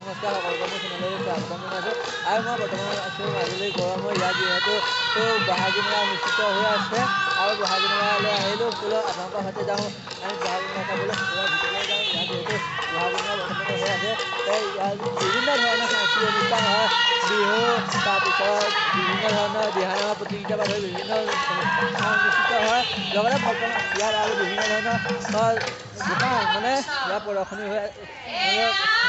নমস্কাৰ সকলোকে মোৰ চেনেললৈ স্বাগতম জনাইছোঁ আৰু মই বৰ্তমান আছোঁ মাজুলী গড়মূৰ ইয়াত যিহেতু বহাগী মেলা অনুষ্ঠিত হৈ আছে আৰু বহাগী মেলালৈ আহিলোঁ বোলো আপোনালোকৰ সৈতে যাওঁ আমি বহাগী মেলা চাবলৈ ভিতৰলৈ যাওঁ ইয়াত যিহেতু বহাগী মেলা বৰ্তমান হৈ আছে ইয়াত বিভিন্ন ধৰণৰ সাংস্কৃতিক অনুষ্ঠান হয় বিহু তাৰপিছত বিভিন্ন ধৰণৰ দিহানামৰ প্ৰতিযোগিতা বা ধৰি বিভিন্ন অনুষ্ঠিত হয় লগতে বৰ্তমান ইয়াত আৰু বিভিন্ন ধৰণৰ দোকান মানে ইয়াত প্ৰদৰ্শনী হৈ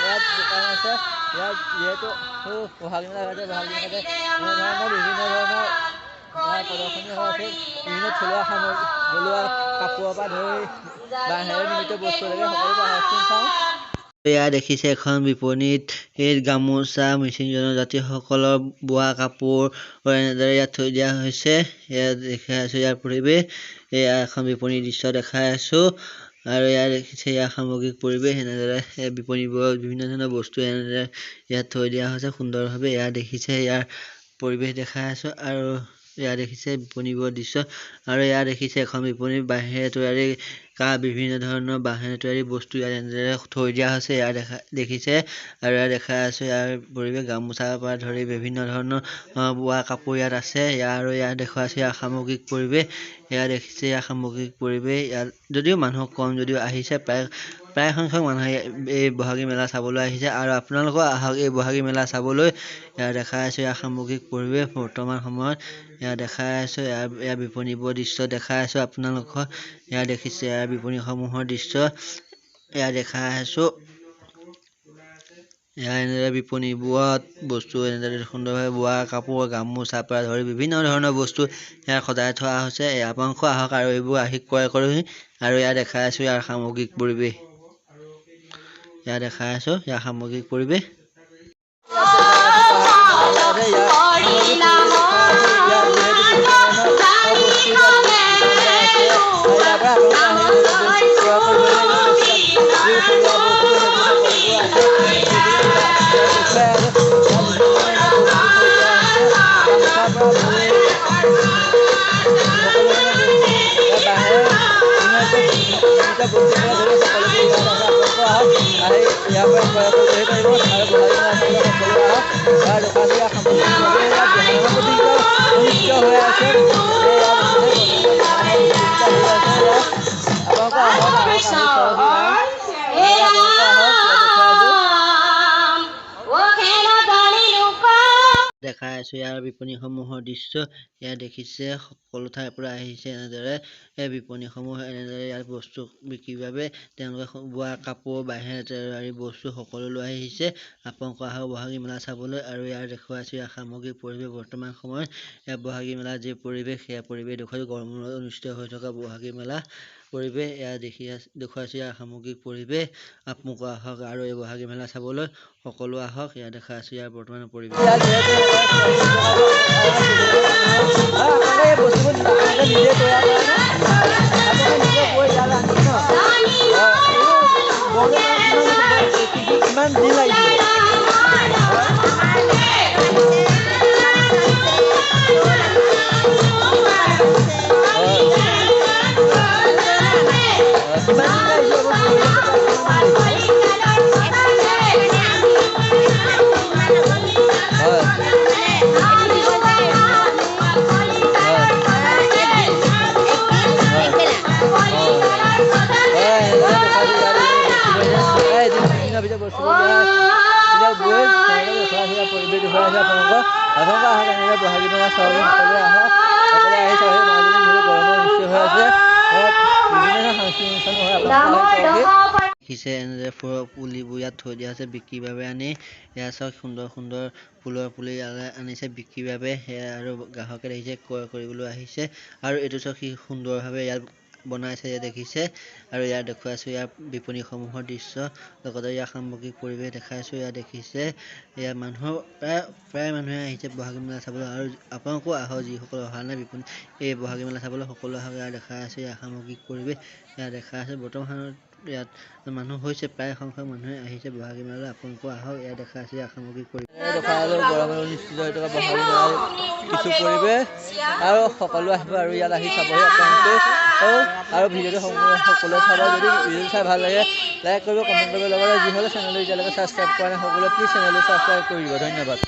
ইয়াত দোকান আছে ইয়াত যিহেতু বহাগী মেলা হৈছে বহাগী মেলাতে বিভিন্ন ধৰণৰ প্ৰদৰ্শনী হৈ আছে বিভিন্ন থলুৱা সামগ্ৰী থলুৱা কাপোৰৰ পৰা ধৰি বাঁহেৰে নিৰ্মিত বস্তুলৈকে সকলোবোৰ আয়োজন চাওঁ। এয়া দেখিছে এখন বিপণীত গামোচা মিচিং জনজাতিসকলৰ বোৱা কাপোৰ এনেদৰে ইয়াত থৈ দিয়া হৈছে। ইয়াত দেখাই আছো ইয়াৰ পৰিৱেশ এয়া এখন বিপণীৰ দৃশ্য দেখাই আছো আৰু ইয়াত দেখিছে ইয়াৰ সামগ্ৰিক পৰিৱেশ এনেদৰে বিপণীবোৰত বিভিন্ন ধৰণৰ বস্তু এনেদৰে ইয়াত থৈ দিয়া হৈছে সুন্দৰভাৱে। ইয়াত দেখিছে ইয়াৰ পৰিৱেশ দেখাই আছো আৰু ইয়াত দেখিছে বিপণীবোৰৰ দৃশ্য আৰু ইয়াত দেখিছে এখন বিপণীৰ বাঁহেৰে তৈয়াৰী বিভিন্ন ধৰণৰ বাঁহেৰে তৈয়াৰী বস্তু ইয়াত এনেদৰে থৈ দিয়া হৈছে ইয়াত দেখিছে আৰু ইয়াত দেখাই আছো ইয়াৰ পৰিৱেশ গামোচাৰ পৰা ধৰি বিভিন্ন ধৰণৰ বোৱা কাপোৰ ইয়াত আছে আৰু ইয়াত দেখুৱাই আছে ইয়াৰ সামগ্ৰিক পৰিৱেশ। ইয়াত দেখিছে ইয়াৰ সামগ্ৰিক পৰিৱেশ ইয়াত যদিও মানুহ কম যদিও আহিছে প্ৰায় সংখ্যক মানুহে এই বহাগী মেলা চাবলৈ আহিছে আৰু আপোনালোকৰ আহক এই বহাগী মেলা চাবলৈ। ইয়াত দেখাই আছো ইয়াৰ সামগ্ৰিক পৰিৱেশ বৰ্তমান সময়ত ইয়াত দেখাই আছো ইয়াৰ বিপণীবোৰৰ দৃশ্য দেখাই আছো আপোনালোকক। ইয়াত দেখিছে ইয়াৰ বিপণীসমূহৰ দৃশ্য ইয়াত দেখাই আছো ইয়াৰ এনেদৰে বিপণীবোৰত বস্তু এনেদৰে সুন্দৰভাৱে বোৱা কাপোৰ গামোচাৰ পৰা ধৰি বিভিন্ন ধৰণৰ বস্তু ইয়াত সজাই থোৱা হৈছে। আপোনালোক আহক আৰু এইবোৰ আহি ক্ৰয় কৰোহি আৰু ইয়াত দেখাই আছো ইয়াৰ সামগ্ৰিক পৰিৱেশ ইয়াত দেখাই আছো ইয়াৰ সামগ্ৰিক পৰিৱেশ। দেখাই আছো ইয়াৰ বিপণীসমূহৰ দৃশ্য ইয়াত দেখিছে সকলো ঠাইৰ পৰা আহিছে এনেদৰে বিপণীসমূহ এনেদৰে ইয়াৰ বস্তু বিক্ৰীৰ বাবে তেওঁলোকে বোৱা কাপোৰ বাঁহেৰে তৈয়াৰী বস্তু সকলো লৈ আহিছে। আপোনালোক আহক বহাগী মেলা চাবলৈ আৰু ইয়াৰ দেখুৱাইছো ইয়াৰ সামগ্ৰিক পৰিৱেশ বৰ্তমান সময়ত ইয়াৰ বহাগী মেলা যি পৰিৱেশ সেয়া পৰিৱেশ দেখুৱাইছো গড়মূৰত অনুষ্ঠিত হৈ থকা বহাগী মেলা পৰিৱেশ ইয়াত দেখুৱাইছো ইয়াৰ সামগ্ৰিক পৰিৱেশ। আপোনালোক আহক আৰু এই বহাগী মেলা চাবলৈ সকলো আহক ইয়াত দেখাই আছো ইয়াৰ বৰ্তমানৰ পৰিৱেশ। বহাগী মেলা চাবলৈ সকলোৱে আহক সকলোৱে আহি চাবলৈ মাজুলী যিহেতু গৰমৰ সৃষ্টি হৈ আছে ইয়াত বিভিন্ন সাংস্কৃতিক অনুষ্ঠান হয় আপোনালোকে দেখিছে এনেদৰে পুলিবোৰ ইয়াত থৈ দিয়া হৈছে বিক্ৰীৰ বাবে আনি ইয়াত চাওক সুন্দৰ সুন্দৰ ফুলৰ পুলি ইয়ালৈ আনিছে বিক্ৰীৰ বাবে সেয়া আৰু গ্ৰাহকে দেখিছে ক্ৰয় কৰিবলৈ আহিছে আৰু এইটো চাওক কি সুন্দৰভাৱে ইয়াত বনাইছে ইয়াত দেখিছে আৰু ইয়াত দেখুৱাইছো ইয়াৰ বিপণীসমূহৰ দৃশ্য লগতে ইয়াৰ সামগ্ৰিক পৰিৱেশ দেখাইছো ইয়াত দেখিছে ইয়াৰ মানুহ প্ৰায় মানুহে আহিছে বহাগী মেলা চাবলৈ আৰু আপোনালোকো আহক যিসকল অহা নাই বিপণী এই বহাগী মেলা চাবলৈ সকলো আহক। ইয়াত দেখাই আছে ইয়াৰ সামগ্ৰিক পৰিৱেশ ইয়াত দেখাই আছে বৰ্তমান ইয়াত মানুহ হৈছে প্ৰায় সংখ্যক মানুহে আহিছে বহাগী মেলালৈ আপোনালোকো আহক ইয়াত দেখাই আছে ইয়াৰ সামগ্ৰিক পৰিৱেশ অনুষ্ঠিত হৈ থকা বহাগী মেলাৰ কিছু পৰিৱেশ আৰু সকলো আহিব আৰু ইয়াত আহি চাবহি আপোনালোকে। আৰু ভিডিঅ'টো সকলোৱে চাব। যদি ভিডিঅ'টো চাই ভাল লাগে লাইক কৰিব, কমেণ্ট কৰিব, লগতে যিসকলে চেনেলটো এতিয়ালৈকে ছাবস্ক্ৰাইব কৰা নাই সকলোৱে প্লিজ চেনেলটো ছাবস্ক্ৰাইব কৰি দিব। ধন্যবাদ।